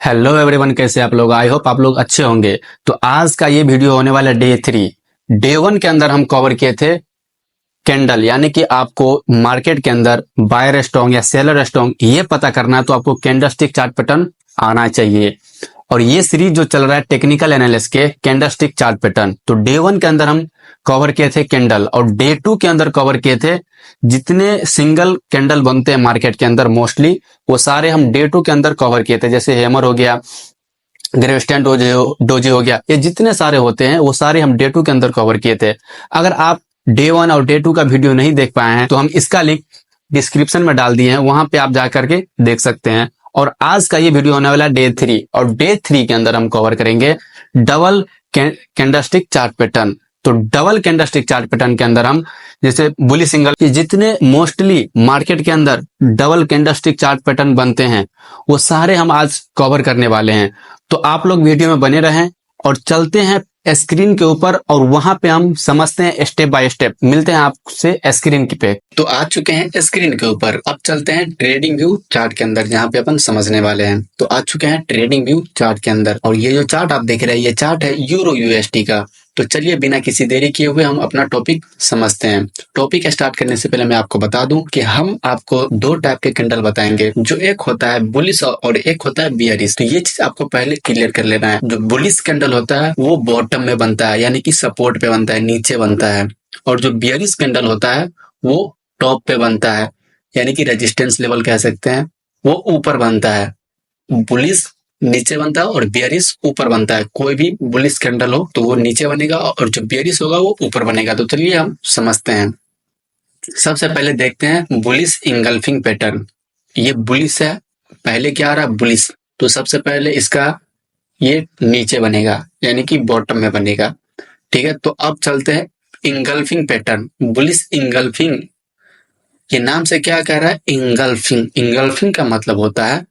Hello everyone, कैसे आप लोग? आई होप आप लोग अच्छे होंगे। तो आज का ये वीडियो होने वाला डे 3। डे 1 के अंदर हम कवर किए थे कैंडल, यानी कि आपको मार्केट के अंदर बायर स्ट्रॉन्ग या सेलर स्ट्रॉन्ग ये पता करना है तो आपको कैंडलस्टिक चार्ट पैटर्न आना चाहिए। और ये सीरीज जो चल रहा है टेक्निकल एनालिसिस के कैंडलस्टिक चार्ट पैटर्न, तो डे 1 के अंदर हम कवर किए थे कैंडल, और डे 2 के अंदर कवर किए थे जितने सिंगल कैंडल बनते हैं मार्केट के अंदर मोस्टली, वो सारे हम डे 2 के अंदर कवर किए थे। जैसे हैमर हो गया, ग्रेविस्टन डोजी हो गया, ये जितने सारे होते हैं वो सारे हम डे 2 के अंदर कवर किए थे। अगर आप डे 1 और डे 2 का वीडियो नहीं देख पाए हैं तो हम इसका लिंक डिस्क्रिप्शन में डाल दिए हैं, वहां पे आप जा करके देख सकते हैं। और आज का ये वीडियो होने वाला है डे 3, और डे 3 के अंदर हम कवर करेंगे डबल कैंडलस्टिक चार्ट पैटर्न। तो डबल कैंडलस्टिक चार्ट पैटर्न के अंदर हम जैसे बुली सिंगल, जितने मोस्टली मार्केट के अंदर डबल कैंडलस्टिक चार्ट पैटर्न बनते हैं वो सारे हम आज कवर करने वाले हैं। तो आप लोग वीडियो में बने रहें और चलते हैं स्क्रीन के ऊपर, और वहां पे हम समझते हैं स्टेप बाय स्टेप। मिलते हैं आपसे स्क्रीन की पे। तो आ चुके हैं स्क्रीन के ऊपर, अब चलते हैं ट्रेडिंग व्यू चार्ट के अंदर जहां पे अपन समझने वाले हैं। तो आ चुके हैं ट्रेडिंग व्यू चार्ट के अंदर, और ये जो चार्ट आप देख रहे हैं ये चार्ट है यूरो यूएसडी का। तो चलिए बिना किसी देरी किए हुए हम अपना टॉपिक समझते हैं। टॉपिक स्टार्ट करने से पहले मैं आपको बता दूं कि हम आपको दो टाइप के कैंडल बताएंगे, जो एक होता है बुलिश और एक होता है बियरिश। तो ये चीज आपको पहले क्लियर कर लेना है। जो बुलिश कैंडल होता है वो बॉटम में बनता है, यानी कि सपोर्ट पे बनता है, नीचे बनता है। और जो बियरिश कैंडल होता है वो टॉप पे बनता है, यानी कि रेजिस्टेंस लेवल कह सकते हैं, वो ऊपर बनता है। बुलिश नीचे बनता है और बियरिश ऊपर बनता है। कोई भी बुलिश कैंडल हो तो वो नीचे बनेगा, और जो बियरिश होगा वो ऊपर बनेगा। तो चलिए हम समझते हैं। सबसे पहले देखते हैं बुलिश इंगल्फिंग पैटर्न। ये बुलिश है, पहले क्या आ रहा है बुलिश, तो सबसे पहले इसका ये नीचे बनेगा, यानी कि बॉटम में बनेगा। ठीक है, तो अब चलते हैं इंगल्फिंग पैटर्न। बुलिश इंगल्फिंग, ये नाम से क्या कह रहा है? इंगल्फिंग। इंगल्फिंग का मतलब होता है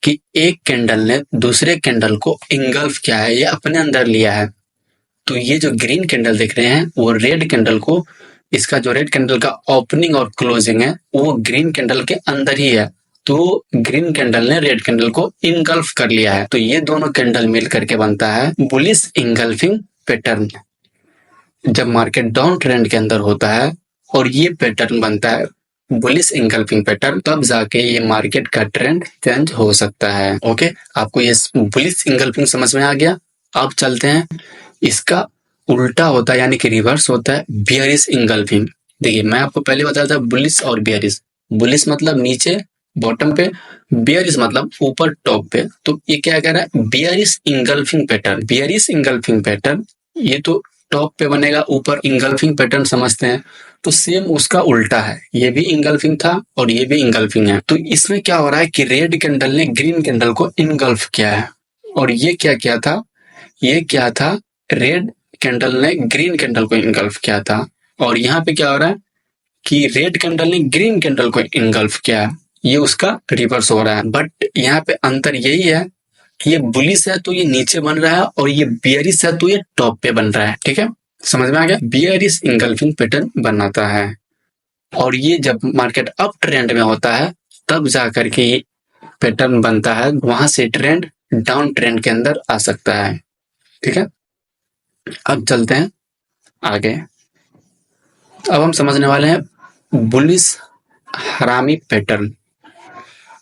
कि एक कैंडल ने दूसरे कैंडल को इंगल्फ किया है, ये अपने अंदर लिया है। तो ये जो ग्रीन कैंडल देख रहे हैं वो रेड कैंडल को, इसका जो रेड कैंडल का ओपनिंग और क्लोजिंग है वो ग्रीन कैंडल के अंदर ही है। तो ग्रीन कैंडल ने रेड कैंडल को इंगल्फ कर लिया है। तो ये दोनों कैंडल मिल करके बनता है बुलिश इंगल्फिंग पैटर्न। जब मार्केट डाउन ट्रेंड के अंदर होता है और ये पैटर्न बनता है बुलिश इंगल्फिंग पैटर्न, तब जाके ये मार्केट का ट्रेंड चेंज हो सकता है। ओके, आपको ये बुलिश इंगल्फिंग समझ में आ गया। अब चलते हैं, इसका उल्टा होता है, यानी कि रिवर्स होता है बियरिश इंगल्फिंग। देखिए मैं आपको पहले बताया था बुलिश और बियरिश। बुलिश मतलब नीचे बॉटम पे, बियरिश मतलब ऊपर टॉप पे। तो ये क्या कह रहा है? Bearish engulfing pattern. Bearish engulfing pattern ये तो टॉप पे बनेगा, ऊपर इंगल्फिंग पैटर्न समझते हैं। तो सेम उसका उल्टा है, ये भी इंगल्फिंग था और ये भी इंगल्फिंग है। तो इसमें क्या हो रहा है कि रेड कैंडल ने ग्रीन कैंडल को इंगल्फ किया है, और ये क्या किया था? ये क्या था? रेड कैंडल ने ग्रीन कैंडल को इंगल्फ किया था। और यहाँ पे क्या हो रहा है कि रेड कैंडल ने ग्रीन कैंडल को इंगल्फ किया है, ये उसका रिवर्स हो रहा है। बट यहाँ पे अंतर यही है कि ये बुलिश है तो ये नीचे बन रहा है, और ये बियरिश है तो ये टॉप पे बन रहा है। ठीक है, समझ में आ गया? बियरिश इंगल्फिंग पैटर्न बनाता है, और ये जब मार्केट अप ट्रेंड में होता है तब जाकर के ये पैटर्न बनता है, वहां से ट्रेंड डाउन ट्रेंड के अंदर आ सकता है। ठीक है, अब चलते हैं आगे। अब हम समझने वाले हैं बुलिश हरामी पैटर्न।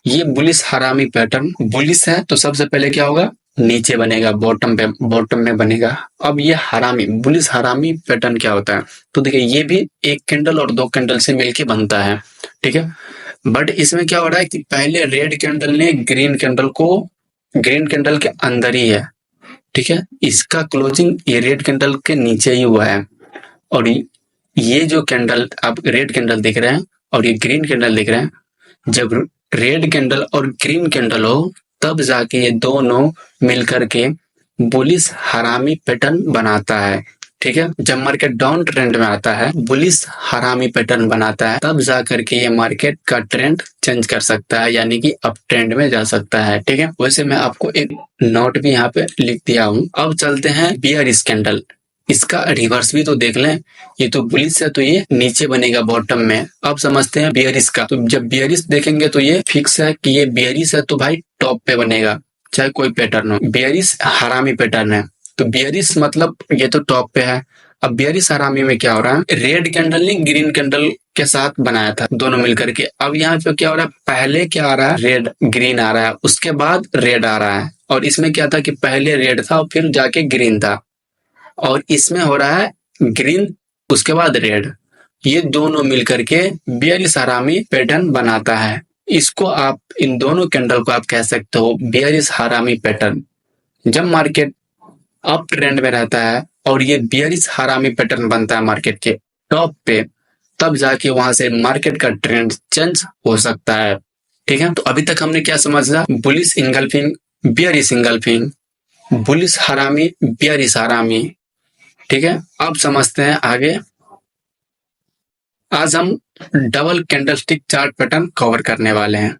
ये बुलिश हरामी पैटर्न, बुलिश है तो सबसे पहले क्या होगा? नीचे बनेगा, बॉटम में बनेगा। अब ये हरामी, बुलिश हरामी पैटर्न क्या होता है? तो देखिए ये भी एक कैंडल और दो कैंडल से मिलके बनता है। ठीक है, बट इसमें क्या हो रहा है कि पहले रेड कैंडल ने ग्रीन कैंडल के अंदर ही है। ठीक है, इसका क्लोजिंग ये रेड कैंडल के नीचे ही हुआ है, और ये जो कैंडल आप रेड कैंडल देख रहे हैं और ये ग्रीन कैंडल देख रहे हैं, जब रेड कैंडल और ग्रीन कैंडल हो तब जाके ये दोनों मिलकर के बुलिश हरामी पैटर्न बनाता है। ठीक है, जब मार्केट डाउन ट्रेंड में आता है, बुलिश हरामी पैटर्न बनाता है, तब जाकर के ये मार्केट का ट्रेंड चेंज कर सकता है, यानी कि अप ट्रेंड में जा सकता है। ठीक है, वैसे मैं आपको एक नोट भी यहाँ पे लिख दिया हूँ। अब चलते हैं बियरिश कैंडल। इसका रिवर्स भी तो देख लें। ये तो बुलिश है तो ये नीचे बनेगा बॉटम में। अब समझते हैं बियरिश का। तो जब बियरिश देखेंगे तो ये फिक्स है कि ये बियरिश है तो भाई टॉप पे बनेगा। चाहे कोई पैटर्न हो। बेयरिश हरामी पैटर्न है, तो बेयरिश मतलब ये तो टॉप पे है। अब बेयरिश हरामी में क्या हो रहा है, रेड कैंडल ने ग्रीन कैंडल के साथ बनाया था दोनों मिलकर के। अब यहाँ पे क्या हो रहा है, पहले क्या आ रहा है, रेड ग्रीन आ रहा है, उसके बाद रेड आ रहा है। और इसमें क्या था कि पहले रेड था और फिर जाके ग्रीन था, और इसमें हो रहा है ग्रीन उसके बाद रेड। ये दोनों मिलकर के बेयरिश हरामी पैटर्न बनाता है। इसको आप, इन दोनों कैंडल को आप कह सकते हो बेयरिश हरामी पैटर्न। जब मार्केट अप ट्रेंड में रहता है और ये बेयरिश हरामी पैटर्न बनता है मार्केट के टॉप पे, तब जाके वहां से मार्केट का ट्रेंड चेंज हो सकता है। ठीक है, तो अभी तक हमने क्या समझा, bullish engulfing, bearish engulfing, bullish हरामी, बेयरिश हरामी। ठीक है, अब समझते हैं आगे। आज हम double candlestick chart pattern cover करने वाले हैं।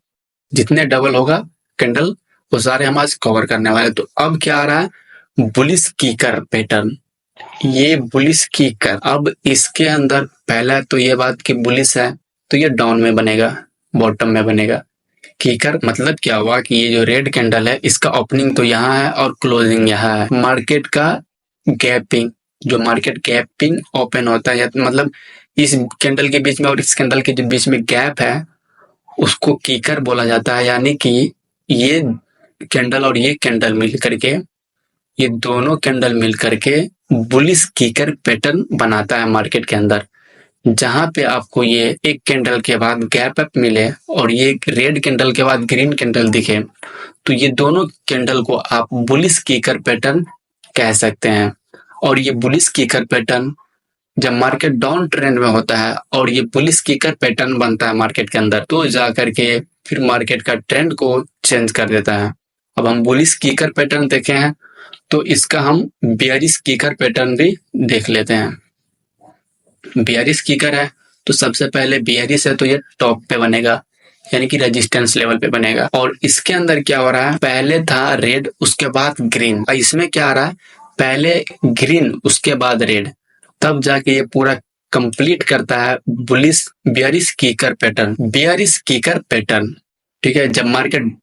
जितने डबल होगा कैंडल वो सारे हम आज कवर करने वाले हैं। तो अब क्या आ रहा है, बुलिश कीकर पैटर्न। ये बुलिश कीकर, अब इसके अंदर पहला तो ये बात कि बुलिश है तो ये डाउन में बनेगा, बॉटम में बनेगा। कीकर मतलब क्या हुआ कि ये जो रेड कैंडल है इसका ओपनिंग तो यहाँ है और क्लोजिंग यहाँ है। मार्केट का गैपिंग, जो मार्केट गैपिंग ओपन होता है, मतलब इस कैंडल के बीच में और इस कैंडल के जो बीच में गैप है उसको कीकर बोला जाता है। यानी कि ये कैंडल और ये कैंडल मिल करके, ये दोनों कैंडल मिल करके बुलिश कीकर पैटर्न बनाता है मार्केट के अंदर। जहां पे आपको ये एक कैंडल के बाद गैप अप मिले और ये रेड कैंडल के बाद ग्रीन कैंडल दिखे, तो ये दोनों कैंडल को आप बुलिश कीकर पैटर्न कह सकते हैं। और ये बुलिश कीकर पैटर्न जब मार्केट डाउन ट्रेंड में होता है और ये बुलिश कीकर पैटर्न बनता है मार्केट के अंदर, तो जाकर के फिर मार्केट का ट्रेंड को चेंज कर देता है। अब हम बुलिश कीकर पैटर्न देखे हैं, तो इसका हम बेयरिश कीकर पैटर्न भी देख लेते हैं। बेयरिश कीकर है तो सबसे पहले बेयरिश है तो ये टॉप पे बनेगा, यानी कि रेजिस्टेंस लेवल पे बनेगा। और इसके अंदर क्या हो रहा है, पहले था रेड उसके बाद ग्रीन, और इसमें क्या आ रहा है, पहले ग्रीन उसके बाद रेड, तब जाके ये पूरा कंप्लीट करता है बुलिश बेयरिश कीकर पैटर्न, बेयरिश कीकर पैटर्न। ठीक है, जब मार्केट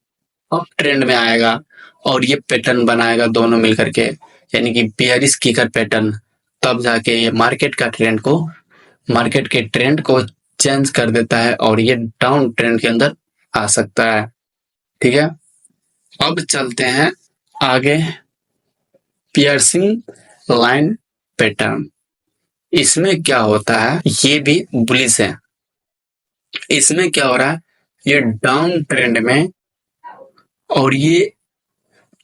अप ट्रेंड में आएगा और ये पैटर्न बनाएगा दोनों मिलकर के, यानी कि बेयरिश कीकर पैटर्न, तब जाके ये मार्केट के ट्रेंड को चेंज कर देता है और ये डाउन ट्रेंड के अंदर आ सकता है। ठीक है, अब चलते हैं आगे, पियर्सिंग लाइन पैटर्न। इसमें क्या होता है, ये भी बुलिश है। इसमें क्या हो रहा है, ये डाउन ट्रेंड में, और ये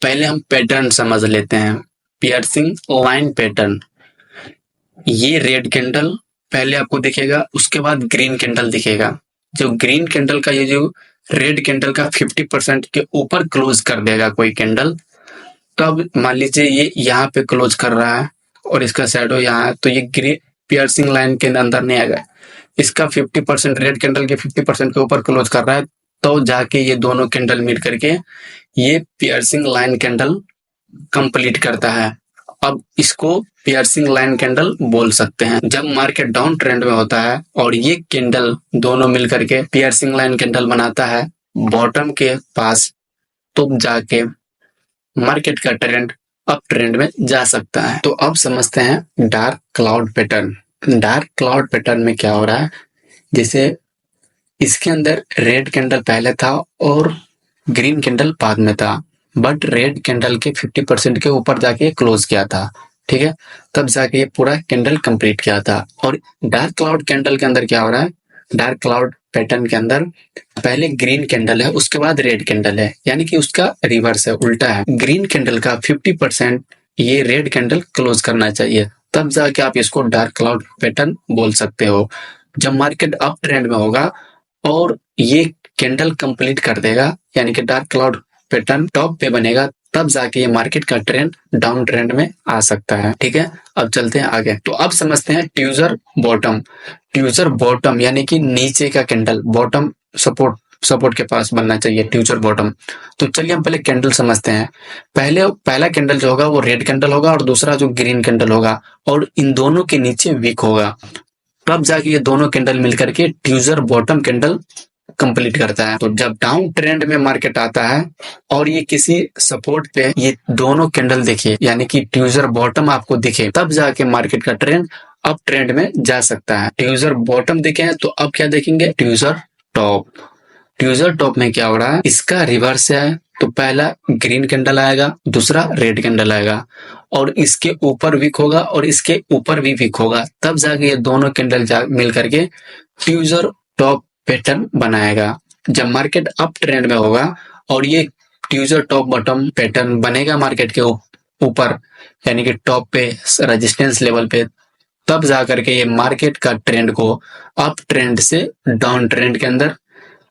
पहले हम पैटर्न समझ लेते हैं। पियर्सिंग लाइन पैटर्न, ये रेड कैंडल पहले आपको दिखेगा, उसके बाद ग्रीन कैंडल दिखेगा। जो ग्रीन कैंडल का, ये जो रेड कैंडल का 50% के ऊपर क्लोज कर देगा कोई कैंडल, तब मान लीजिए ये यहाँ पे क्लोज कर रहा है और इसका शैडो यहाँ है, तो ये ग्रीन पियर्सिंग लाइन के अंदर नहीं आएगा। इसका 50%, रेड कैंडल के 50% के ऊपर क्लोज कर रहा है, तो जाके ये दोनों कैंडल मिल करके ये पियर्सिंग लाइन कैंडल कंप्लीट करता है। अब इसको पियर्सिंग लाइन कैंडल बोल सकते हैं। जब मार्केट डाउन ट्रेंड में होता है और ये कैंडल दोनों मिलकर के पियर्सिंग लाइन कैंडल बनाता है बॉटम के पास, तो जाके मार्केट का ट्रेंड अप ट्रेंड में जा सकता है। तो अब समझते हैं dark cloud pattern. Dark cloud pattern में क्या हो रहा है, जैसे इसके अंदर रेड कैंडल पहले था और ग्रीन कैंडल बाद में था, बट रेड कैंडल के 50% के ऊपर जाके क्लोज किया था। ठीक है, तब जाके ये पूरा कैंडल कंप्लीट किया था। और डार्क क्लाउड कैंडल के अंदर क्या हो रहा है, डार्क क्लाउड पैटर्न के अंदर पहले ग्रीन कैंडल है उसके बाद रेड कैंडल है, यानी कि उसका रिवर्स है, उल्टा है। ग्रीन कैंडल का 50% ये रेड कैंडल क्लोज करना चाहिए, तब जाके आप इसको डार्क क्लाउड पैटर्न बोल सकते हो। जब मार्केट अप ट्रेंड में होगा और ये कैंडल कंप्लीट कर देगा, यानी कि डार्क क्लाउड पैटर्न टॉप पे बनेगा, तब जाके ये मार्केट का ट्रेंड डाउन ट्रेंड में आ सकता है। ठीक है, अब चलते हैं आगे। तो अब समझते हैं ट्यूजर बॉटम। ट्यूजर बॉटम यानी कि नीचे का कैंडल, बॉटम सपोर्ट के पास बनना चाहिए, ट्यूजर बॉटम। तो चलिए हम पहले कैंडल समझते हैं। पहला कैंडल जो होगा वो रेड कैंडल होगा और दूसरा जो ग्रीन कैंडल होगा, और इन दोनों के नीचे वीक होगा, तब जाके ये दोनों कैंडल मिलकर के ट्यूजर बॉटम कैंडल कंप्लीट करता है। तो जब डाउन ट्रेंड में मार्केट आता है और ये किसी सपोर्ट पे ये दोनों कैंडल दिखे, यानी कि ट्यूजर बॉटम आपको दिखे, तब जाके मार्केट का ट्रेंड अप ट्रेंड में जा सकता है। ट्यूजर बॉटम दिखे हैं तो अब क्या देखेंगे, ट्यूजर टॉप। ट्यूजर टॉप में क्या हो रहा है, इसका रिवर्स है। तो पहला ग्रीन कैंडल आएगा, दूसरा रेड कैंडल आएगा, और इसके ऊपर वीक होगा और इसके ऊपर भी वीक होगा, तब जाके ये दोनों कैंडल मिल करके ट्यूजर टॉप पैटर्न बनाएगा। जब मार्केट अप ट्रेंड में होगा और ये ट्यूजर टॉप बॉटम पैटर्न बनेगा मार्केट के ऊपर, यानी कि टॉप पे रेजिस्टेंस लेवल पे, तब जाकर के ये मार्केट का ट्रेंड को अप ट्रेंड से डाउन ट्रेंड के अंदर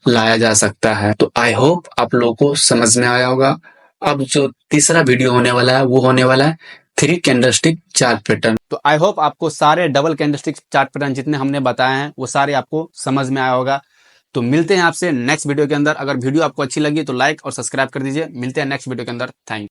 लाया जा सकता है। तो आई होप आप लोगों को समझ में आया होगा। अब जो तीसरा वीडियो होने वाला है वो होने वाला है 3 कैंडलस्टिक चार्ट पैटर्न। तो आई होप आपको सारे डबल कैंडलस्टिक चार्ट पैटर्न जितने हमने बताए हैं वो सारे आपको समझ में आया होगा। तो मिलते हैं आपसे नेक्स्ट वीडियो के अंदर। अगर वीडियो आपको अच्छी लगी तो लाइक और सब्सक्राइब कर दीजिए। मिलते हैं नेक्स्ट वीडियो के अंदर। Thank you.